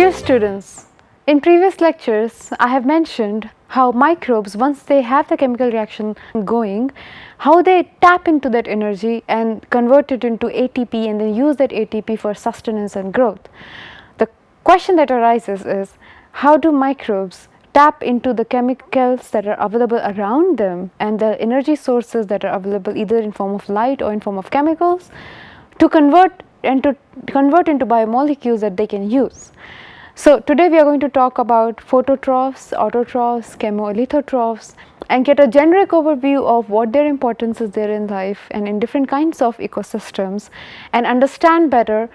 Dear students, in previous lectures I have mentioned how microbes, once they have the chemical reaction going, how they tap into that energy and convert it into ATP and then use that ATP for sustenance and growth. The question that arises is, how do microbes tap into the chemicals that are available around them and the energy sources that are available either in form of light or in form of chemicals to convert into biomolecules that they can use. So today we are going to talk about phototrophs, autotrophs, chemolithotrophs, and get a generic overview of what their importance is there in life and in different kinds of ecosystems, and understand better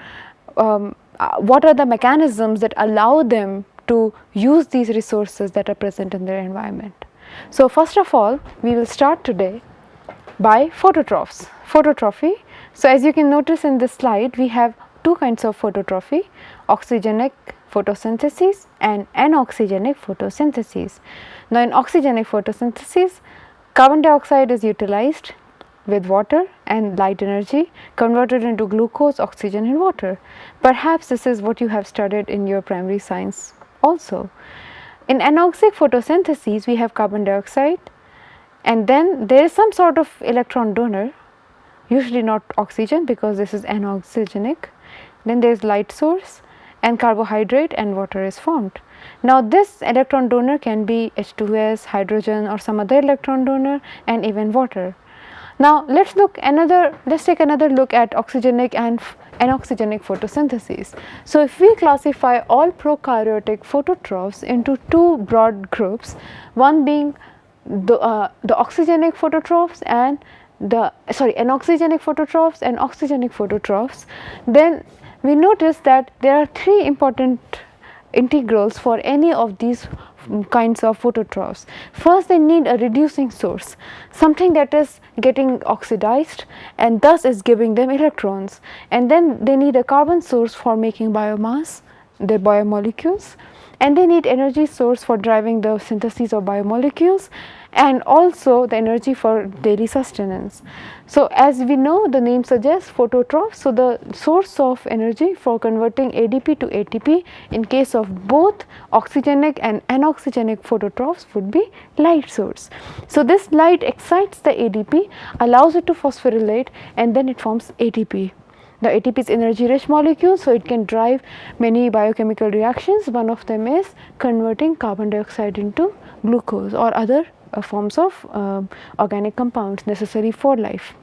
what are the mechanisms that allow them to use these resources that are present in their environment. So first of all, we will start today by phototrophs, phototrophy. So as you can notice in this slide, we have two kinds of phototrophy: oxygenic photosynthesis and anoxygenic photosynthesis. Now in oxygenic photosynthesis, carbon dioxide is utilized with water and light energy converted into glucose, oxygen and water. Perhaps this is what you have studied in your primary science also. In anoxic photosynthesis, we have carbon dioxide and then there is some sort of electron donor, usually not oxygen because this is anoxygenic. Then there is light source and carbohydrate and water is formed. Now this electron donor can be H2S, hydrogen or some other electron donor, and even water. Now let's take another look at oxygenic and anoxygenic photosynthesis. So if we classify all prokaryotic phototrophs into two broad groups, one being the oxygenic phototrophs and anoxygenic phototrophs and oxygenic phototrophs, then we notice that there are three important integrals for any of these kinds of phototrophs. First, they need a reducing source, something that is getting oxidized and thus is giving them electrons, and then they need a carbon source for making biomass, their biomolecules, and they need energy source for driving the synthesis of biomolecules and also the energy for daily sustenance. So as we know, the name suggests phototroph, so the source of energy for converting ADP to ATP in case of both oxygenic and anoxygenic phototrophs would be light source. So this light excites the ADP, allows it to phosphorylate, and then it forms ATP. The ATP is energy rich molecule, so it can drive many biochemical reactions. One of them is converting carbon dioxide into glucose or other forms of organic compounds necessary for life.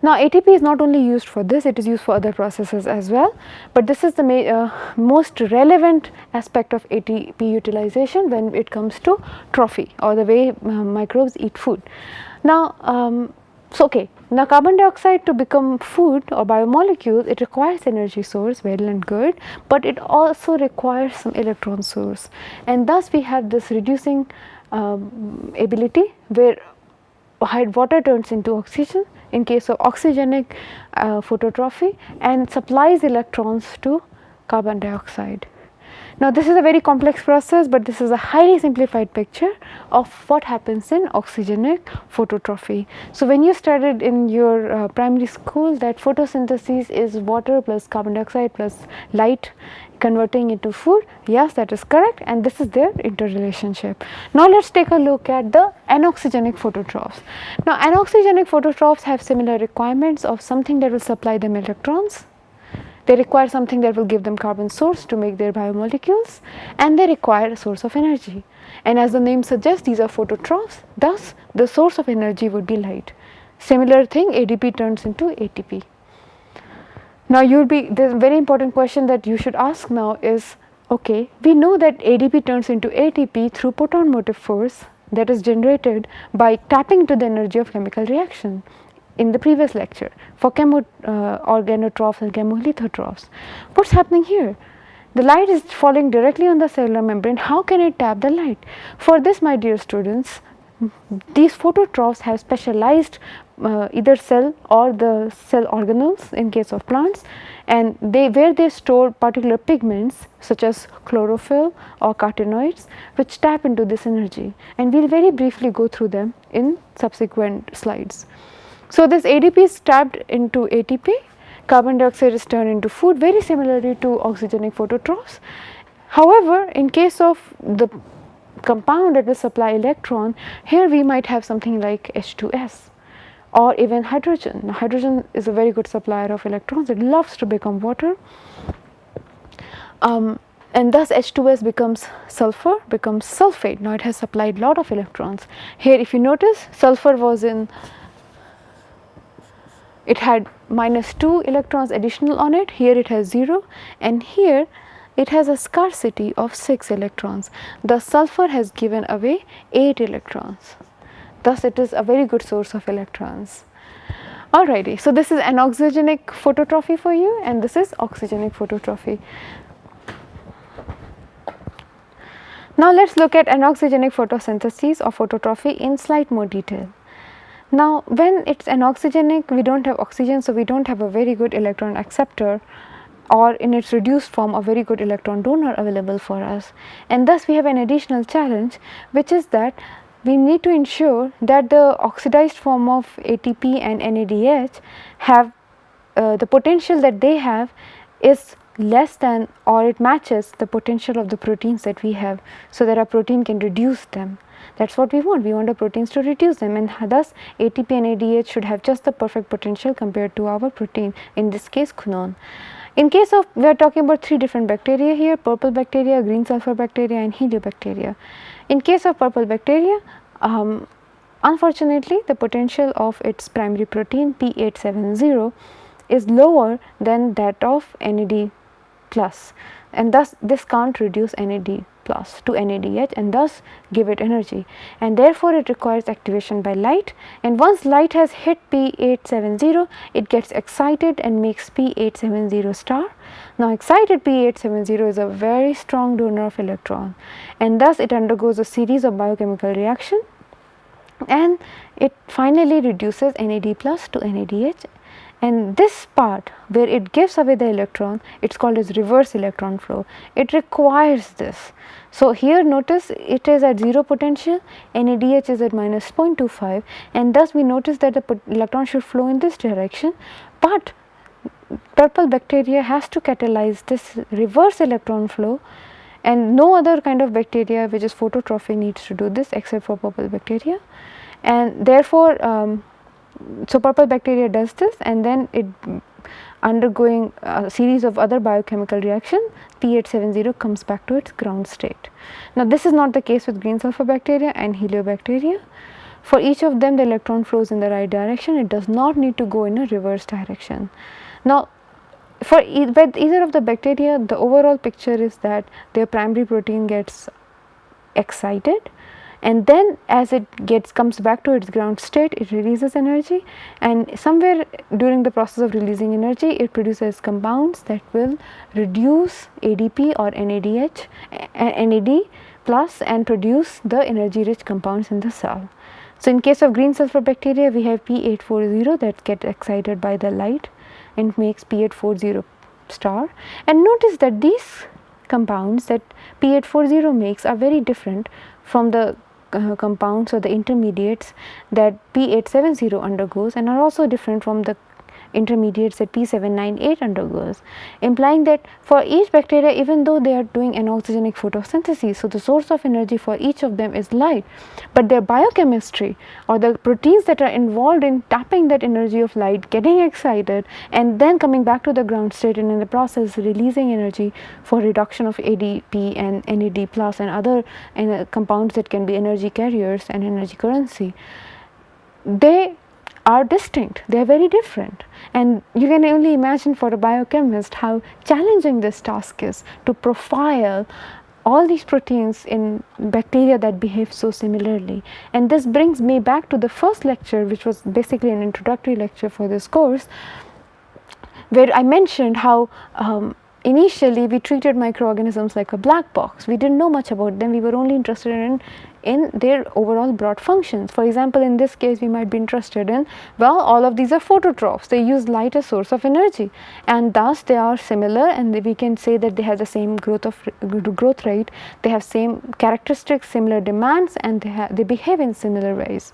Now ATP is not only used for this, it is used for other processes as well, but this is the most relevant aspect of ATP utilization when it comes to trophy or the way microbes eat food. Now now carbon dioxide to become food or biomolecule, it requires energy source, well and good, but it also requires some electron source, and thus we have this reducing ability where water turns into oxygen in case of oxygenic phototrophy and supplies electrons to carbon dioxide. Now this is a very complex process, but this is a highly simplified picture of what happens in oxygenic phototrophy. So when you studied in your primary school that photosynthesis is water plus carbon dioxide plus light converting into food, yes, that is correct, and this is their interrelationship. Now let's take a look at the anoxygenic phototrophs. Now anoxygenic phototrophs have similar requirements of something that will supply them electrons. They require something that will give them carbon source to make their biomolecules, and they require a source of energy. And as the name suggests, these are phototrophs, thus the source of energy would be light. Similar thing, ADP turns into ATP. Now the very important question that you should ask now is, okay, we know that ADP turns into ATP through proton motive force that is generated by tapping into the energy of chemical reaction in the previous lecture for organotrophs and chemolithotrophs. What's happening here? The light is falling directly on the cellular membrane. How can it tap the light? For this, my dear students, these phototrophs have specialized either cell or the cell organelles in case of plants, and where they store particular pigments such as chlorophyll or carotenoids which tap into this energy, and we will very briefly go through them in subsequent slides. So this ADP is tapped into ATP carbon dioxide is turned into food very similarly to oxygenic phototrophs. However, in case of the compound that will supply electron, here we might have something like H2S or even hydrogen. Now, hydrogen is a very good supplier of electrons, it loves to become water. And thus H2S becomes sulfur, becomes sulfate. Now, it has supplied lot of electrons. Here if you notice, sulfur was in, it had -2 electrons additional on it, here it has 0, and here it has a scarcity of 6 electrons. The sulfur has given away 8 electrons. Thus, it is a very good source of electrons. Alrighty, so this is anoxygenic phototrophy for you, and this is oxygenic phototrophy. Now, let us look at anoxygenic photosynthesis or phototrophy in slight more detail. Now, when it is anoxygenic, we do not have oxygen, so we do not have a very good electron acceptor, or in its reduced form a very good electron donor available for us. And thus, we have an additional challenge, which is that we need to ensure that the oxidized form of ATP and NADH have the potential that they have is less than or it matches the potential of the proteins that we have, so that our protein can reduce them. That is what we want our proteins to reduce them, and thus ATP and NADH should have just the perfect potential compared to our protein, in this case quinone. In case of, we are talking about 3 different bacteria here, purple bacteria, green sulfur bacteria and heliobacteria. In case of purple bacteria, unfortunately the potential of its primary protein P870 is lower than that of NAD plus, and thus this can't reduce NAD plus to NADH and thus give it energy, and therefore it requires activation by light, and once light has hit P870 it gets excited and makes P870 star. Now, excited P870 is a very strong donor of electron, and thus it undergoes a series of biochemical reaction and it finally reduces NAD plus to NADH. And this part where it gives away the electron, it is called as reverse electron flow. It requires this. So, here notice it is at 0 potential, NADH is at -0.25, and thus we notice that the electron should flow in this direction, but purple bacteria has to catalyze this reverse electron flow, and no other kind of bacteria which is phototrophic needs to do this except for purple bacteria, and therefore so purple bacteria does this, and then it undergoing a series of other biochemical reaction, P870 comes back to its ground state. Now, this is not the case with green sulfur bacteria and heliobacteria. For each of them the electron flows in the right direction, it does not need to go in a reverse direction. Now, with either of the bacteria, the overall picture is that their primary protein gets excited, and then as it comes back to its ground state, it releases energy, and somewhere during the process of releasing energy it produces compounds that will reduce ADP or NADH, NAD plus, and produce the energy rich compounds in the cell. So, in case of green sulfur bacteria we have P840 that get excited by the light and makes P840 star, and notice that these compounds that P840 makes are very different from the compounds or the intermediates that P870 undergoes, and are also different from the intermediates that P798 undergoes, implying that for each bacteria, even though they are doing anoxygenic photosynthesis, so the source of energy for each of them is light, but their biochemistry or the proteins that are involved in tapping that energy of light, getting excited and then coming back to the ground state, and in the process releasing energy for reduction of ADP and NAD plus and other compounds that can be energy carriers and energy currency, they are distinct, they are very different, and you can only imagine for a biochemist how challenging this task is to profile all these proteins in bacteria that behave so similarly. And this brings me back to the first lecture, which was basically an introductory lecture for this course, where I mentioned how initially we treated microorganisms like a black box. We did not know much about them, we were only interested in their overall broad functions. For example, in this case we might be interested in, well, all of these are phototrophs, they use light as source of energy, and thus they are similar, and we can say that they have the same growth rate, they have same characteristics, similar demands, and they behave in similar ways.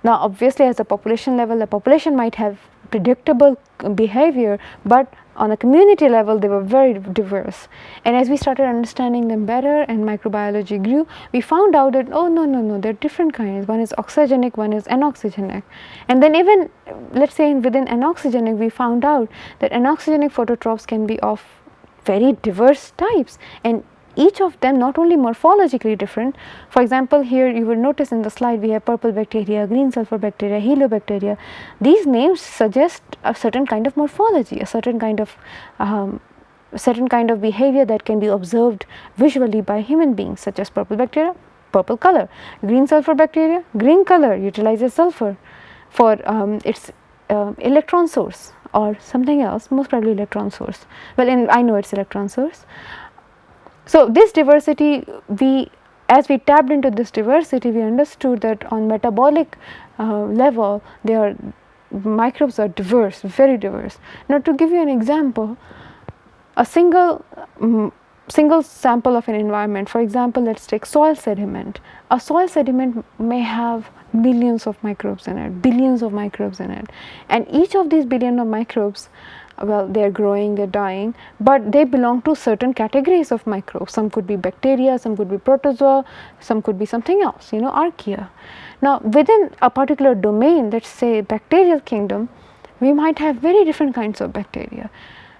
Now, obviously, as a population level, the population might have predictable behavior, but on a community level they were very diverse. And as we started understanding them better and microbiology grew, we found out that oh no, there are different kinds. One is oxygenic, one is anoxygenic. And then even let's say within anoxygenic we found out that anoxygenic phototrophs can be of very diverse types, and each of them not only morphologically different. For example, here you will notice in the slide we have purple bacteria, green sulfur bacteria, helobacteria. These names suggest a certain kind of morphology, a certain kind of behavior that can be observed visually by human beings, such as purple bacteria, purple color, green sulfur bacteria, green color, utilizes sulfur for its electron source or something else, most probably electron source. Well, I know it's electron source. So, this diversity, as we tapped into this diversity, we understood that on metabolic level, microbes are diverse, very diverse. Now, to give you an example, a single sample of an environment, for example, let's take soil sediment. A soil sediment may have millions of microbes in it, billions of microbes in it, and each of these billion of microbes, well, they are growing, they are dying, but they belong to certain categories of microbes. Some could be bacteria, some could be protozoa, some could be something else, Archaea. Now, within a particular domain, let's say bacterial kingdom, we might have very different kinds of bacteria.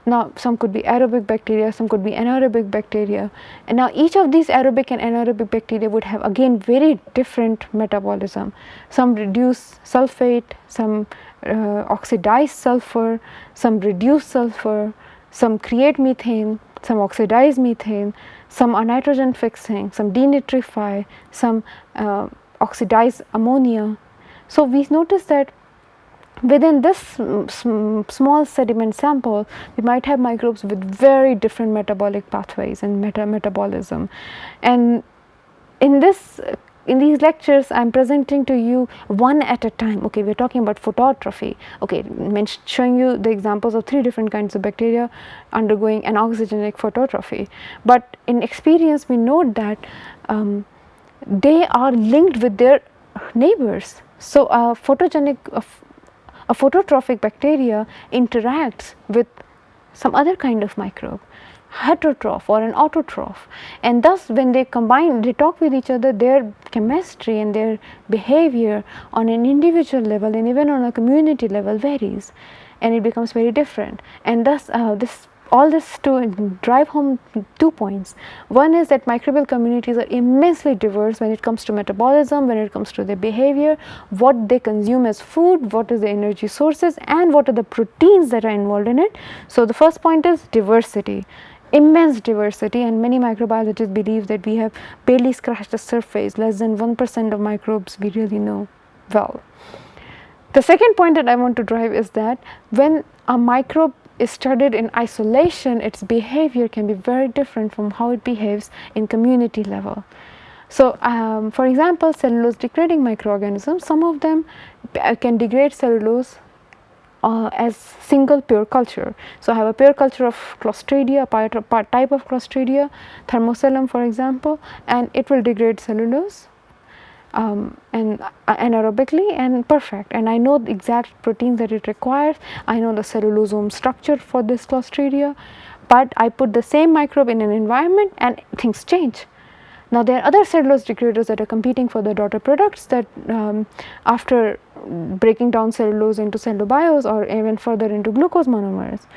Now, some could be aerobic bacteria, some could be anaerobic bacteria, and now each of these aerobic and anaerobic bacteria would have again very different metabolism. Some reduce sulfate, some oxidize sulfur, some reduce sulfur, some create methane, some oxidize methane, some are nitrogen fixing, some denitrify, some oxidize ammonia. So, we notice that within this small sediment sample, we might have microbes with very different metabolic pathways and metabolism. And in these lectures, I am presenting to you one at a time. Okay, we are talking about phototrophy. Okay, showing you the examples of 3 different kinds of bacteria undergoing anoxygenic phototrophy. But in experience, we note that they are linked with their neighbors. So, a phototrophic bacteria interacts with some other kind of microbe, heterotroph or an autotroph, and thus when they combine, they talk with each other, their chemistry and their behavior on an individual level and even on a community level varies, and it becomes very different. And thus all this to drive home 2 points. One is that microbial communities are immensely diverse when it comes to metabolism, when it comes to their behavior, what they consume as food, what is the energy sources, and what are the proteins that are involved in it. So, the first point is diversity, immense diversity, and many microbiologists believe that we have barely scratched the surface, less than 1% of microbes we really know well. The second point that I want to drive is that when a microbe is studied in isolation, its behavior can be very different from how it behaves in community level. So, for example, cellulose degrading microorganisms, some of them can degrade cellulose as single pure culture. So, I have a pure culture of Clostridia, a type of Clostridia, Thermocellum for example, and it will degrade cellulose and anaerobically and perfect, and I know the exact proteins that it requires. I know the cellulosome structure for this Clostridia, but I put the same microbe in an environment and things change. Now, there are other cellulose degraders that are competing for the daughter products that after breaking down cellulose into cellulobiomes or even further into glucose monomers.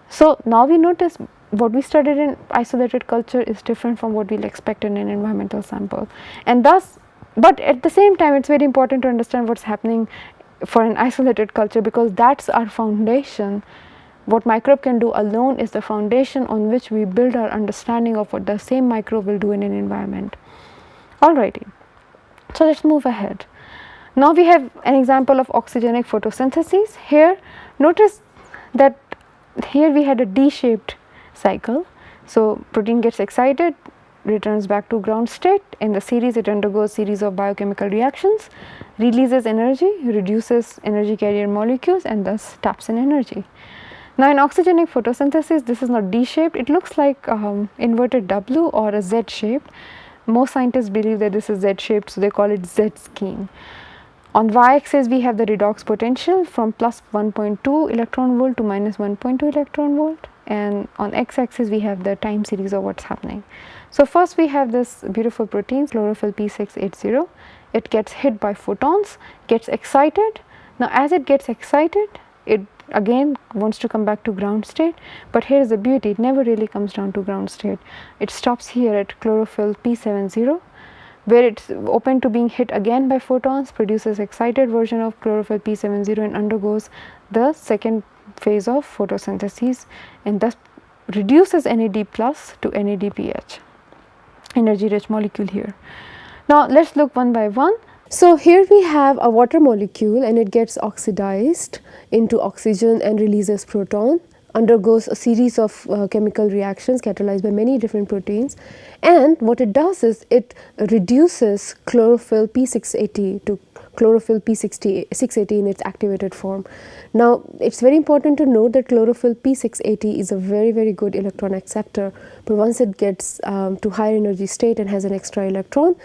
So, now we notice what we studied in isolated culture is different from what we will expect in an environmental sample, and thus, but at the same time, it is very important to understand what is happening for an isolated culture, because that is our foundation. What microbe can do alone is the foundation on which we build our understanding of what the same microbe will do in an environment. Alrighty, so let us move ahead. Now, we have an example of oxygenic photosynthesis. Here, notice that here we had a D-shaped cycle. So, protein gets excited, returns back to ground state. In the series, it undergoes series of biochemical reactions, releases energy, reduces energy carrier molecules, and thus taps in energy. Now, in oxygenic photosynthesis, this is not D-shaped, it looks like inverted W or a Z-shaped. Most scientists believe that this is Z-shaped, so they call it Z scheme. On y-axis we have the redox potential from plus 1.2 electron volt to minus 1.2 electron volt, and on x-axis we have the time series of what's happening. So first we have this beautiful protein chlorophyll P680. It gets hit by photons, gets excited. Now as it gets excited, it again wants to come back to ground state, but here is the beauty, it never really comes down to ground state. It stops here at chlorophyll P70, where it's open to being hit again by photons, produces excited version of chlorophyll P70 and undergoes the second phase of photosynthesis, and thus reduces NAD plus to NADPH, energy rich molecule here. Now let's look one by one. So here we have a water molecule and it gets oxidized into oxygen and releases proton, undergoes a series of chemical reactions catalyzed by many different proteins, and what it does is it reduces chlorophyll P680 to chlorophyll P680 in its activated form. Now it is very important to note that chlorophyll P680 is a very good electron acceptor, but once it gets to higher energy state and has an extra electron,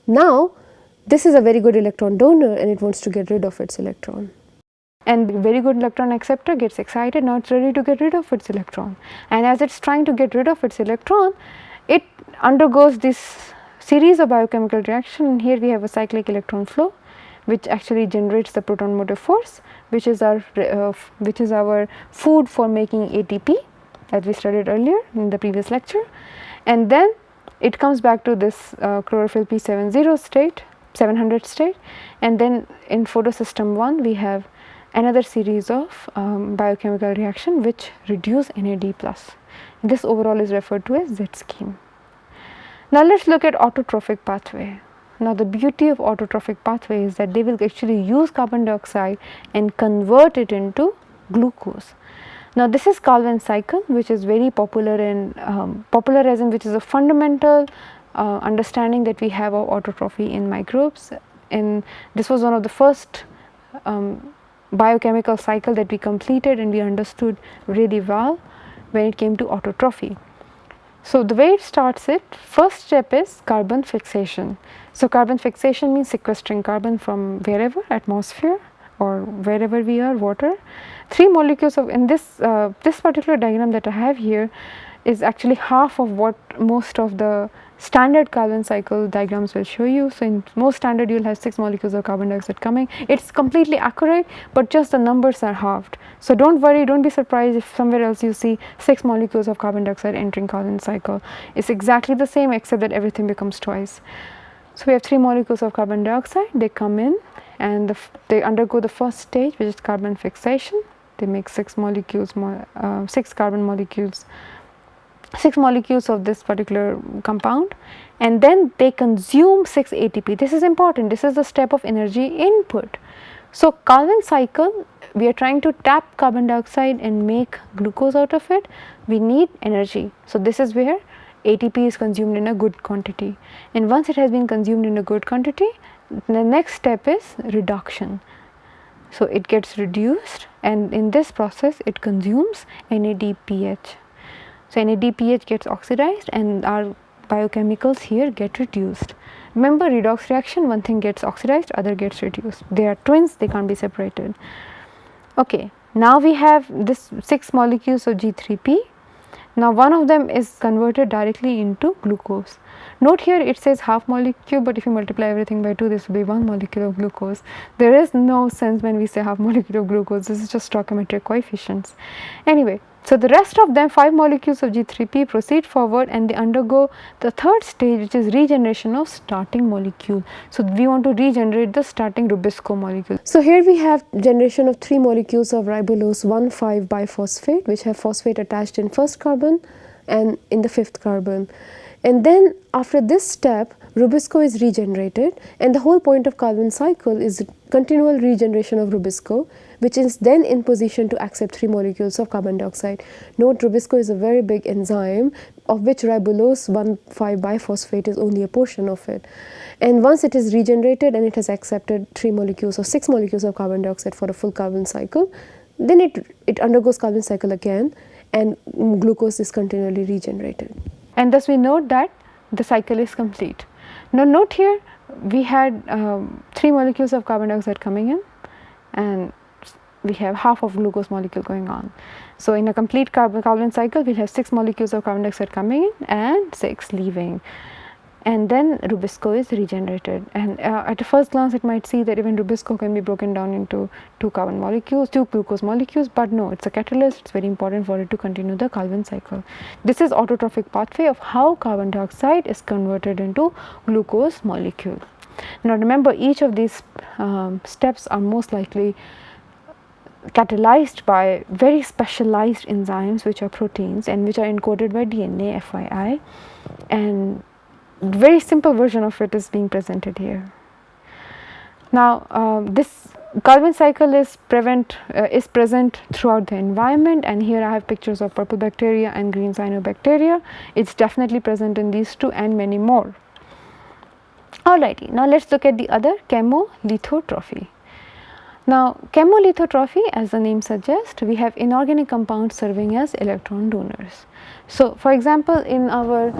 now this is a very good electron donor and it wants to get rid of its electron. And very good electron acceptor gets excited, now it is ready to get rid of its electron, and as it is trying to get rid of its electron, it undergoes this series of biochemical reaction, and here we have a cyclic electron flow which actually generates the proton motive force, which is our food for making ATP, as we studied earlier in the previous lecture, and then it comes back to this chlorophyll P70 state, 700 state, and then in photosystem 1 we have another series of biochemical reaction which reduce NAD plus. This overall is referred to as Z scheme. Now let us look at autotrophic pathway. Now the beauty of autotrophic pathway is that they will actually use carbon dioxide and convert it into glucose. Now this is Calvin cycle, which is very popular in popularism, which is a fundamental understanding that we have of autotrophy in microbes, and this was one of the first biochemical cycle that we completed and we understood really well when it came to autotrophy. So the way it starts, first step is carbon fixation. So carbon fixation means sequestering carbon from wherever, atmosphere or wherever we are, water. 3 molecules of, in this this particular diagram that I have here is actually half of what most of the standard Calvin cycle diagrams will show you. So in most standard you will have 6 molecules of carbon dioxide coming. It is completely accurate, but just the numbers are halved. So don't worry, don't be surprised if somewhere else you see 6 molecules of carbon dioxide entering Calvin cycle. It is exactly the same except that everything becomes twice. So we have 3 molecules of carbon dioxide, they come in and they undergo the first stage, which is carbon fixation. They make 6 molecules, 6 carbon molecules, 6 molecules of this particular compound, and then they consume 6 ATP. This is important, this is the step of energy input. So Calvin cycle, we are trying to tap carbon dioxide and make glucose out of it, we need energy. So this is where ATP is consumed in a good quantity, and once it has been consumed in a good quantity, the next step is reduction. So it gets reduced, and in this process it consumes NADPH. So NADPH gets oxidized and our biochemicals here get reduced. Remember, redox reaction, one thing gets oxidized, other gets reduced. They are twins, they can't be separated. Okay, now we have this 6 molecules of G3P. Now one of them is converted directly into glucose. Note here it says half molecule, but if you multiply everything by 2, this will be 1 molecule of glucose. There is no sense when we say half molecule of glucose, this is just stoichiometric coefficients. Anyway, so the rest of them, 5 molecules of G3P, proceed forward and they undergo the third stage, which is regeneration of starting molecule. So we want to regenerate the starting rubisco molecule. So here we have generation of 3 molecules of ribulose 1,5 biphosphate, which have phosphate attached in first carbon and in the 5th carbon. And then after this step, rubisco is regenerated, and the whole point of Calvin cycle is continual regeneration of rubisco, which is then in position to accept 3 molecules of carbon dioxide. Note, rubisco is a very big enzyme, of which ribulose 1,5 biphosphate is only a portion of it. And once it is regenerated and it has accepted 3 molecules or 6 molecules of carbon dioxide for a full Calvin cycle, then it undergoes Calvin cycle again, and glucose is continually regenerated. And thus we note that the cycle is complete. Now note here, we had 3 molecules of carbon dioxide coming in, and we have half of glucose molecule going on. So in a complete carbon cycle, we'll have 6 molecules of carbon dioxide coming in and 6 leaving, and then Rubisco is regenerated. And at a first glance, it might see that even Rubisco can be broken down into 2 carbon molecules, 2 glucose molecules, but no, it's a catalyst. It's very important for it to continue the carbon cycle. This is autotrophic pathway of how carbon dioxide is converted into glucose molecule. Now remember, each of these steps are most likely catalyzed by very specialized enzymes, which are proteins and which are encoded by DNA, FYI, and very simple version of it is being presented here. Now this carbon cycle is present throughout the environment, and here I have pictures of purple bacteria and green cyanobacteria. It's definitely present in these two and many more. Alrighty, now let's look at the other, chemolithotrophy. Now chemolithotrophy, as the name suggests, we have inorganic compounds serving as electron donors. So for example, in our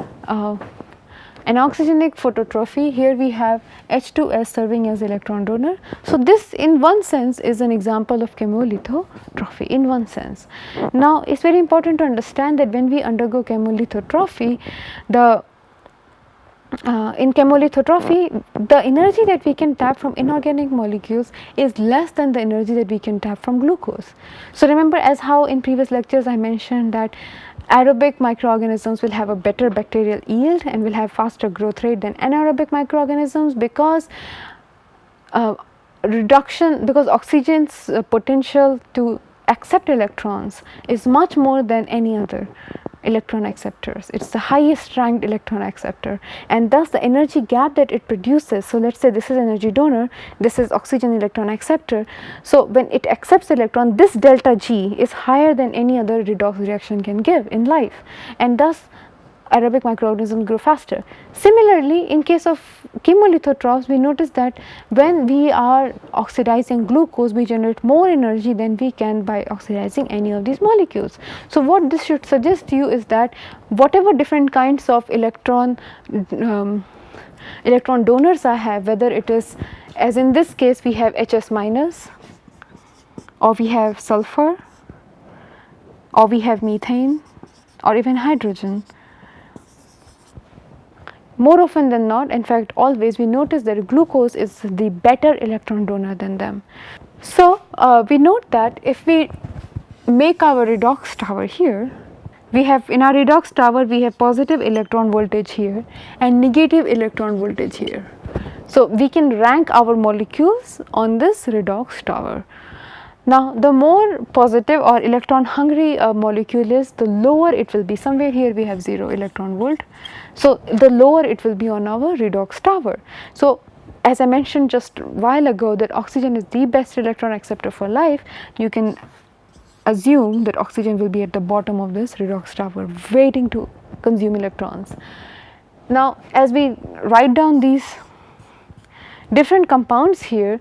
Anoxygenic phototrophy, here we have H2S serving as electron donor. So this in one sense is an example of chemolithotrophy, in one sense. Now it's very important to understand that when we undergo chemolithotrophy, in chemolithotrophy, the energy that we can tap from inorganic molecules is less than the energy that we can tap from glucose. So remember, as how in previous lectures I mentioned that aerobic microorganisms will have a better bacterial yield and will have faster growth rate than anaerobic microorganisms, because oxygen's potential to accept electrons is much more than any other electron acceptors. It's the highest ranked electron acceptor, and thus the energy gap that it produces. So let's say this is energy donor, this is oxygen electron acceptor. So when it accepts electron, this delta G is higher than any other redox reaction can give in life, and thus aerobic microorganisms grow faster. Similarly, in case of chemolithotrophs, we notice that when we are oxidizing glucose, we generate more energy than we can by oxidizing any of these molecules. So what this should suggest to you is that whatever different kinds of electron donors I have, whether it is, as in this case, we have HS minus, or we have sulfur, or we have methane, or even hydrogen. More often than not, in fact always, we notice that glucose is the better electron donor than them. So we note that if we make our redox tower here, we have in our redox tower we have positive electron voltage here and negative electron voltage here. So we can rank our molecules on this redox tower. Now the more positive or electron hungry a molecule is, the lower it will be. Somewhere here we have 0 electron volt, so the lower it will be on our redox tower. So as I mentioned just a while ago that oxygen is the best electron acceptor for life, you can assume that oxygen will be at the bottom of this redox tower waiting to consume electrons. Now as we write down these different compounds here,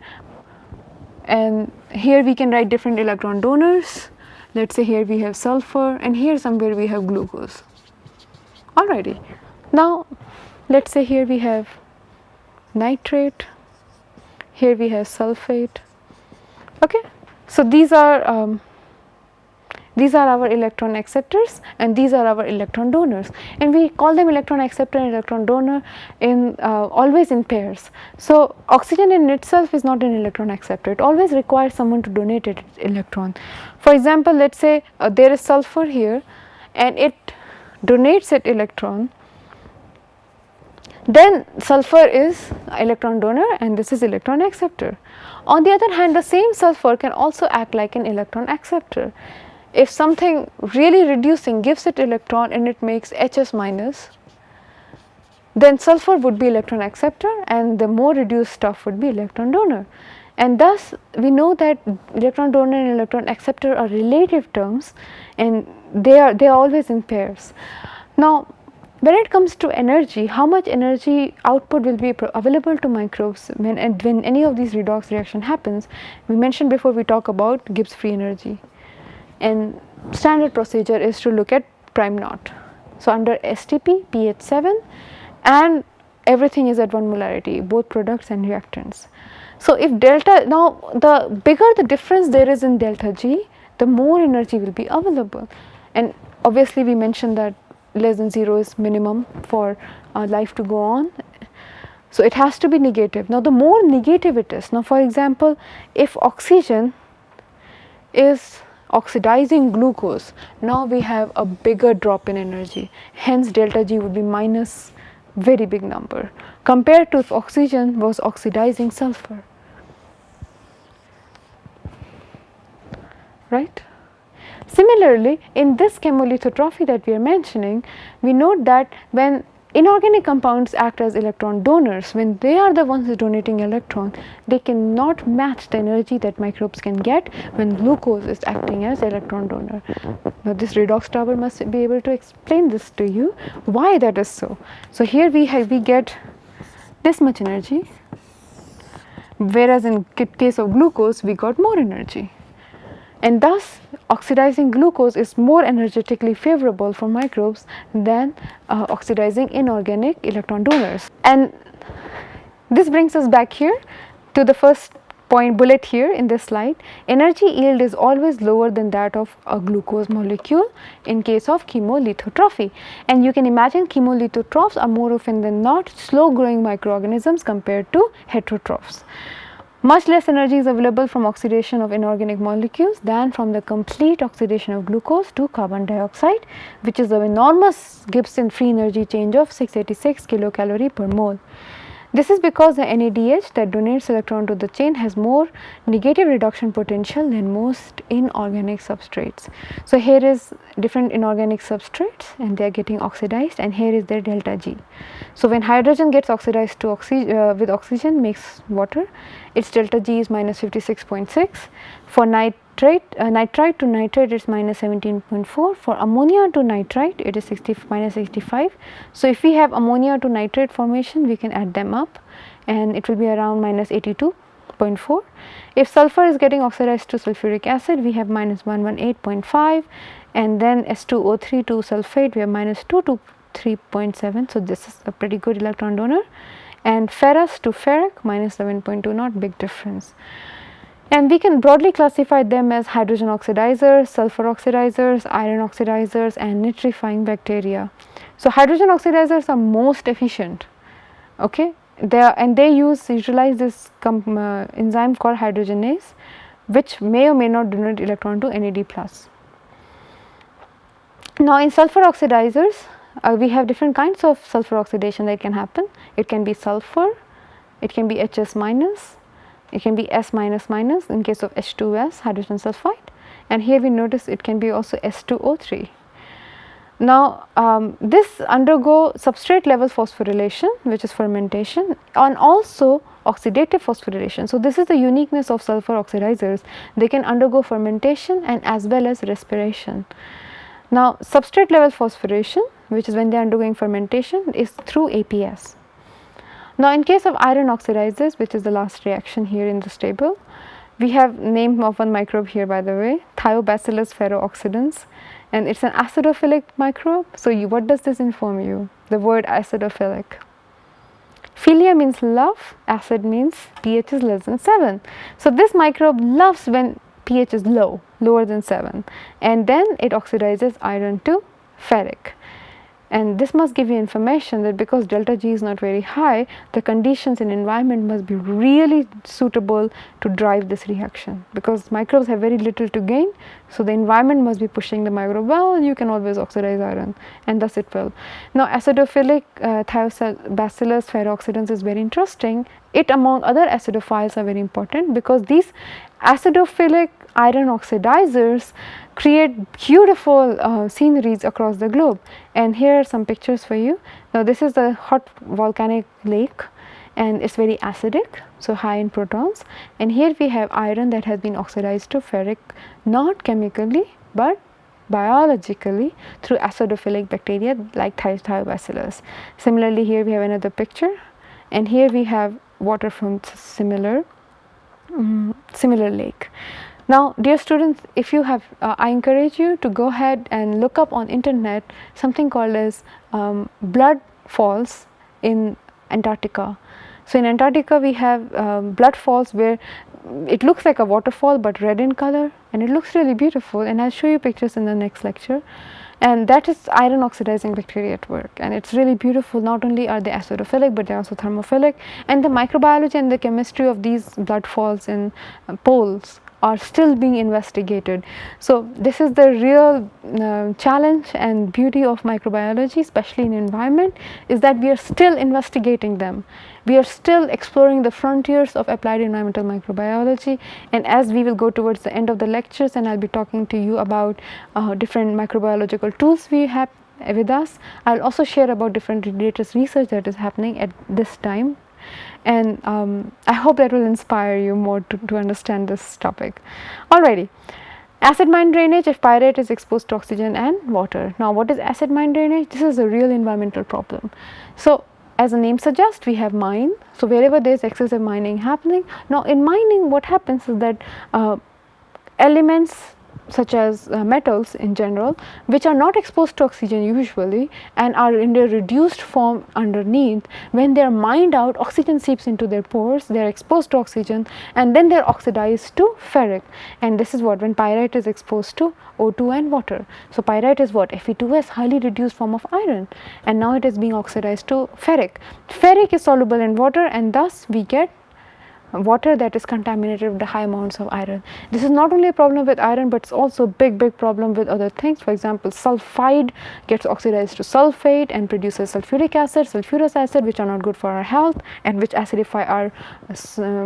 and here we can write different electron donors. Let's say here we have sulfur, and here somewhere we have glucose. Alrighty, now let's say here we have nitrate, here we have sulfate. Okay, so these are our electron acceptors and these are our electron donors, and we call them electron acceptor and electron donor in always in pairs. So oxygen in itself is not an electron acceptor, it always requires someone to donate its electron. For example, let's say there is sulfur here and it donates its electron, then sulfur is electron donor and this is electron acceptor. On the other hand, the same sulfur can also act like an electron acceptor. If something really reducing gives it electron and it makes HS minus, then sulfur would be electron acceptor and the more reduced stuff would be electron donor. And thus we know that electron donor and electron acceptor are relative terms and they are always in pairs. Now when it comes to energy, how much energy output will be available to microbes when any of these redox reaction happens? We mentioned before, we talk about Gibbs free energy. And standard procedure is to look at prime naught. So under STP, pH 7 and everything is at 1 molarity, both products and reactants. So if delta, now the bigger the difference there is in delta G, the more energy will be available. And obviously we mentioned that less than 0 is minimum for life to go on. So it has to be negative. Now the more negative it is, now for example, if oxygen is oxidizing glucose, now we have a bigger drop in energy, hence delta G would be minus very big number compared to if oxygen was oxidizing sulfur, right. Similarly, in this chemolithotrophy that we are mentioning, we note that when inorganic compounds act as electron donors, when they are the ones donating electron, they cannot match the energy that microbes can get when glucose is acting as electron donor. Now this redox tower must be able to explain this to you, why that is so. So here we get this much energy, whereas in case of glucose we got more energy. And thus oxidizing glucose is more energetically favorable for microbes than oxidizing inorganic electron donors. And this brings us back here to the first point bullet here in this slide. Energy yield is always lower than that of a glucose molecule in case of chemolithotrophy. And you can imagine chemolithotrophs are more often than not slow growing microorganisms compared to heterotrophs. Much less energy is available from oxidation of inorganic molecules than from the complete oxidation of glucose to carbon dioxide, which is an enormous Gibbs free energy change of 686 kilocalorie per mole. This is because the NADH that donates electron to the chain has more negative reduction potential than most inorganic substrates. So here is different inorganic substrates and they are getting oxidized, and here is their delta G. So when hydrogen gets oxidized to with oxygen makes water, its delta G is minus 56.6. For nitrite to nitrate it is minus 17.4. For ammonia to nitrite it is minus 65. So if we have ammonia to nitrate formation, we can add them up and it will be around minus 82.4. If sulfur is getting oxidized to sulfuric acid, we have minus 118.5, and then S2O3 to sulfate we have minus 223.7. So this is a pretty good electron donor. And ferrous to ferric minus 7.2, not big difference. And we can broadly classify them as hydrogen oxidizers, sulfur oxidizers, iron oxidizers and nitrifying bacteria. So hydrogen oxidizers are most efficient, okay. They utilize this enzyme called hydrogenase, which may or may not donate electron to NAD+. Now in sulfur oxidizers, we have different kinds of sulfur oxidation that can happen. It can be sulfur, it can be HS minus, it can be S minus minus in case of H2S, hydrogen sulfide, and here we notice it can be also S2O3. Now this undergo substrate level phosphorylation, which is fermentation, and also oxidative phosphorylation. So this is the uniqueness of sulfur oxidizers. They can undergo fermentation and as well as respiration. Now substrate level phosphorylation, which is when they are undergoing fermentation, is through APS. Now in case of iron oxidizers, which is the last reaction here in this table, we have name of one microbe here, by the way, Thiobacillus ferrooxidans, and it's an acidophilic microbe. So what does this inform you? The word acidophilic. Philia means love, acid means pH is less than 7. So this microbe loves when pH is low, lower than 7, and then it oxidizes iron to ferric. And this must give you information that because delta G is not very high, the conditions in environment must be really suitable to drive this reaction, because microbes have very little to gain. So the environment must be pushing the microbe, well, you can always oxidize iron, and thus it will. Now acidophilic Thiobacillus ferrooxidans is very interesting. It among other acidophiles are very important because these acidophilic iron oxidizers create beautiful sceneries across the globe, and here are some pictures for you. Now this is the hot volcanic lake and it's very acidic, so high in protons, and here we have iron that has been oxidized to ferric, not chemically but biologically through acidophilic bacteria like Thiobacillus. Similarly here we have another picture, and here we have water from similar lake. Now dear students, if you have I encourage you to go ahead and look up on internet something called as blood falls in Antarctica. So in Antarctica we have blood falls where it looks like a waterfall but red in color, and it looks really beautiful, and I'll show you pictures in the next lecture. And that is iron oxidizing bacteria at work, and it's really beautiful. Not only are they acidophilic but they're also thermophilic, and the microbiology and the chemistry of these blood falls in poles are still being investigated. So this is the real challenge and beauty of microbiology, especially in environment, is that we are still investigating them. We are still exploring the frontiers of applied environmental microbiology, and as we will go towards the end of the lectures, and I'll be talking to you about different microbiological tools we have with us. I'll also share about different latest research that is happening at this time, and I hope that will inspire you more to understand this topic. Alrighty. Acid mine drainage if pyrite is exposed to oxygen and water. Now what is acid mine drainage? This is a real environmental problem. So as the name suggests, we have mine. So wherever there is excessive mining happening. Now in mining what happens is that elements such as metals in general, which are not exposed to oxygen usually and are in their reduced form underneath, when they are mined out, oxygen seeps into their pores, they are exposed to oxygen, and then they are oxidized to ferric. And this is what, when pyrite is exposed to O2 and water. So pyrite is what? Fe2S, highly reduced form of iron, and now it is being oxidized to ferric. Ferric is soluble in water, and thus we get water that is contaminated with the high amounts of iron. This is not only a problem with iron, but it's also a big problem with other things. For example, sulfide gets oxidized to sulfate and produces sulfuric acid, sulfurous acid, which are not good for our health and which acidify our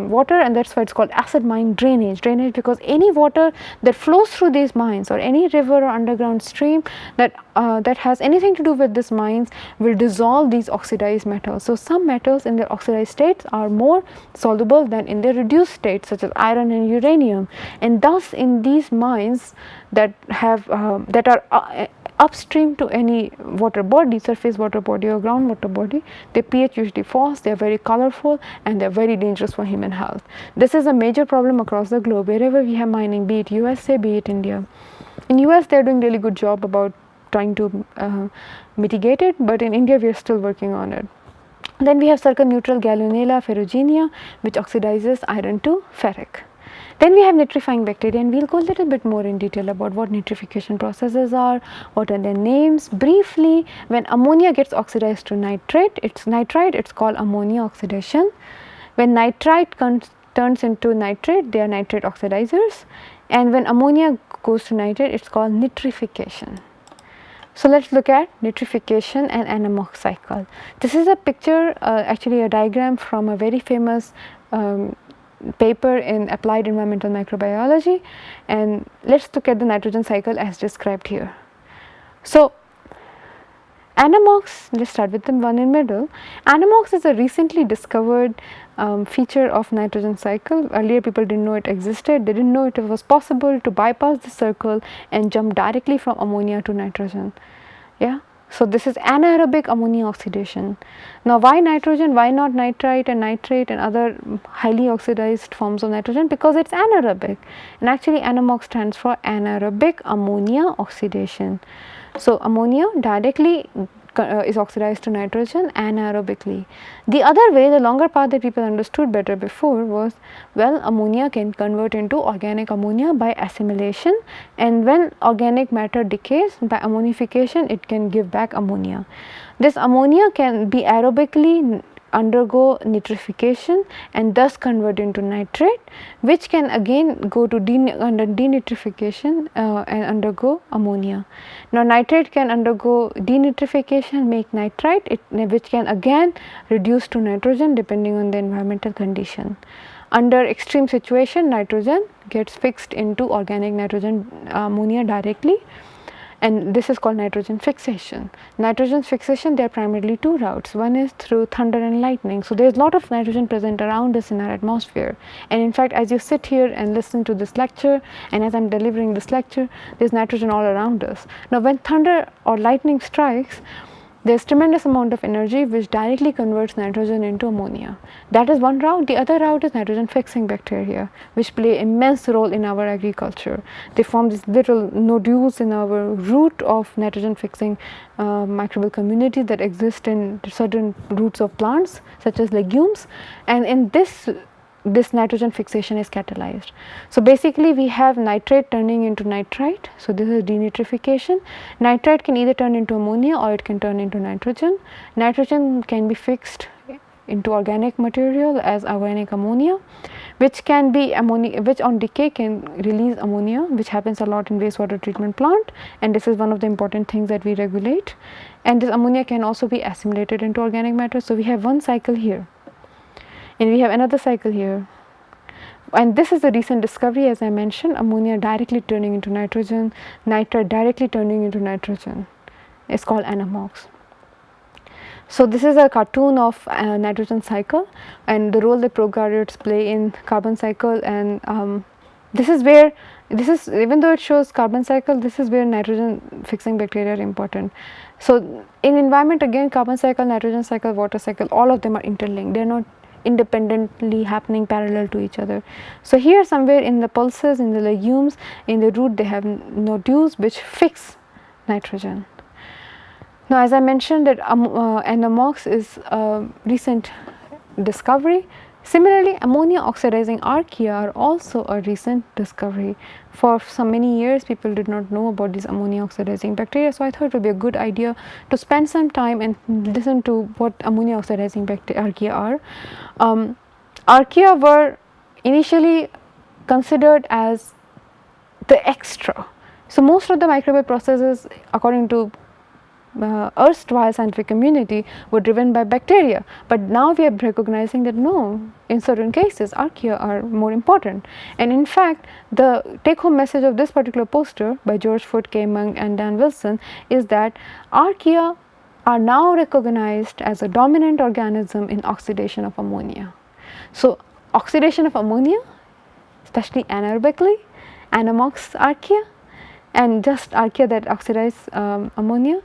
water, and that's why it's called acid mine drainage. Drainage because any water that flows through these mines or any river or underground stream that has anything to do with these mines will dissolve these oxidized metals. So some metals in their oxidized states are more soluble than in their reduced states, such as iron and uranium, and thus in these mines that have that are upstream to any water body, surface water body or groundwater body, their pH usually falls, they are very colorful, and they are very dangerous for human health. This is a major problem across the globe wherever we have mining, be it USA, be it India. In US they are doing really good job about trying to mitigate it, but in India we are still working on it. Then we have circumneutral Gallonella ferruginea, which oxidizes iron to ferric. Then we have nitrifying bacteria, and we will go a little bit more in detail about what nitrification processes are, what are their names. Briefly, when ammonia gets oxidized to nitrite, it's called ammonia oxidation. When nitrite turns into nitrate, they are nitrate oxidizers, and when ammonia goes to nitrate, it's called nitrification. So let's look at nitrification and Anamox cycle. This is a picture, actually a diagram from a very famous paper in applied environmental microbiology, and let's look at the nitrogen cycle as described here. So Anamox, let's start with the one in middle. Anamox is a recently discovered feature of nitrogen cycle. Earlier people didn't know it existed, they didn't know it was possible to bypass the circle and jump directly from ammonia to nitrogen. Yeah. So this is anaerobic ammonia oxidation. Now why nitrogen, why not nitrite and nitrate and other highly oxidized forms of nitrogen? Because it's anaerobic, and actually Anamox stands for anaerobic ammonia oxidation. So ammonia directly is oxidized to nitrogen anaerobically. The other way, the longer path that people understood better before was, well, ammonia can convert into organic ammonia by assimilation, and when organic matter decays by ammonification, it can give back ammonia. This ammonia can be aerobically undergo nitrification and thus convert into nitrate, which can again go to under denitrification and undergo ammonia. Now nitrate can undergo denitrification, make nitrite, which can again reduce to nitrogen depending on the environmental condition. Under extreme situation, nitrogen gets fixed into organic nitrogen ammonia directly, and this is called nitrogen fixation. Nitrogen fixation, there are primarily two routes. One is through thunder and lightning. So there is a lot of nitrogen present around us in our atmosphere, and in fact as you sit here and listen to this lecture, and as I am delivering this lecture, there is nitrogen all around us. Now when thunder or lightning strikes, There's tremendous amount of energy which directly converts nitrogen into ammonia. That is one route. The other route is nitrogen fixing bacteria, which play immense role in our agriculture. They form these little nodules in our root of nitrogen fixing microbial communities that exist in certain roots of plants such as legumes, and in this nitrogen fixation is catalyzed. So basically we have nitrate turning into nitrite. So this is denitrification. Nitrite can either turn into ammonia or it can turn into nitrogen. Nitrogen can be fixed into organic material as organic ammonia, which can be ammonia, which on decay can release ammonia, which happens a lot in wastewater treatment plant, and this is one of the important things that we regulate. And this ammonia can also be assimilated into organic matter. So we have one cycle here, and we have another cycle here, and this is a recent discovery, as I mentioned, ammonia directly turning into nitrogen, nitrite directly turning into nitrogen. It's called Anomox. So this is a cartoon of nitrogen cycle and the role that prokaryotes play in carbon cycle, and this is where, even though it shows carbon cycle, this is where nitrogen fixing bacteria are important. So in environment, again, carbon cycle, nitrogen cycle, water cycle, all of them are interlinked. They are not independently happening parallel to each other. So here somewhere in the pulses, in the legumes, in the root, they have nodules which fix nitrogen. Now, as I mentioned, that Anomox is a recent discovery. Similarly, ammonia oxidizing archaea are also a recent discovery. For so many years, people did not know about these ammonia oxidizing bacteria. So I thought it would be a good idea to spend some time and listen to what ammonia oxidizing archaea are. Archaea were initially considered as the extra. So most of the microbial processes, according to erstwhile scientific community, were driven by bacteria, but now we are recognizing that no, in certain cases archaea are more important. And in fact, the take home message of this particular poster by George Foote, K. Mung and Dan Wilson is that archaea are now recognized as a dominant organism in oxidation of ammonia. So oxidation of ammonia, especially anaerobically, Anomox archaea, and just archaea that oxidize ammonia,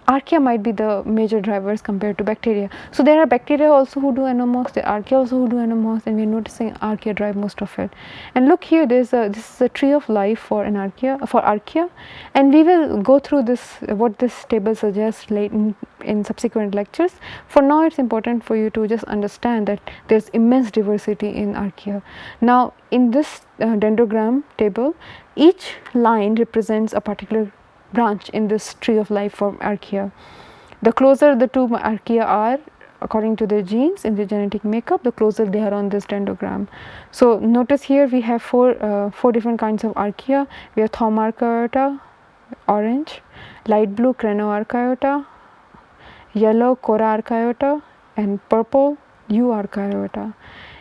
archaea might be the major drivers compared to bacteria. So there are bacteria also who do Anomox, there are archaea also who do Anomox, and we are noticing archaea drive most of it. And look here, this is a tree of life for an archaea, and we will go through this, what this table suggests late in subsequent lectures. For now, it's important for you to just understand that there's immense diversity in archaea. Now in this dendrogram table, each line represents a particular branch in this tree of life for archaea. The closer the two archaea are according to their genes in their genetic makeup, the closer they are on this dendrogram. So notice here we have four different kinds of archaea. We have Thaumarchaeota, orange, light blue Crenoarchaeota, yellow Coraarchaeota, and purple Euarchaeota.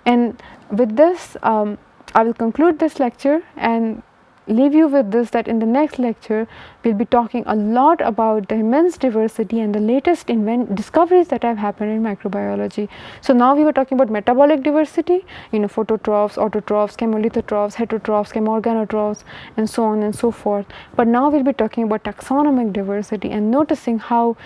And with this, I will conclude this lecture and leave you with this, that in the next lecture we will be talking a lot about the immense diversity and the latest discoveries that have happened in microbiology. So now we were talking about metabolic diversity, phototrophs, autotrophs, chemolithotrophes, heterotrophs, chemorganotrophs, and so on and so forth. But now we will be talking about taxonomic diversity and noticing how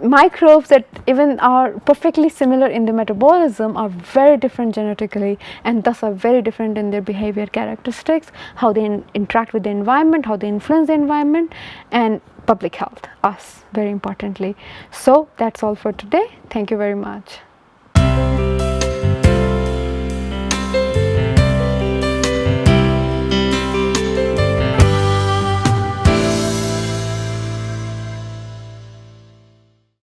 microbes that even are perfectly similar in the metabolism are very different genetically, and thus are very different in their behavior characteristics, how they interact with the environment, how they influence the environment, and public health, us, very importantly. So that's all for today. Thank you very much.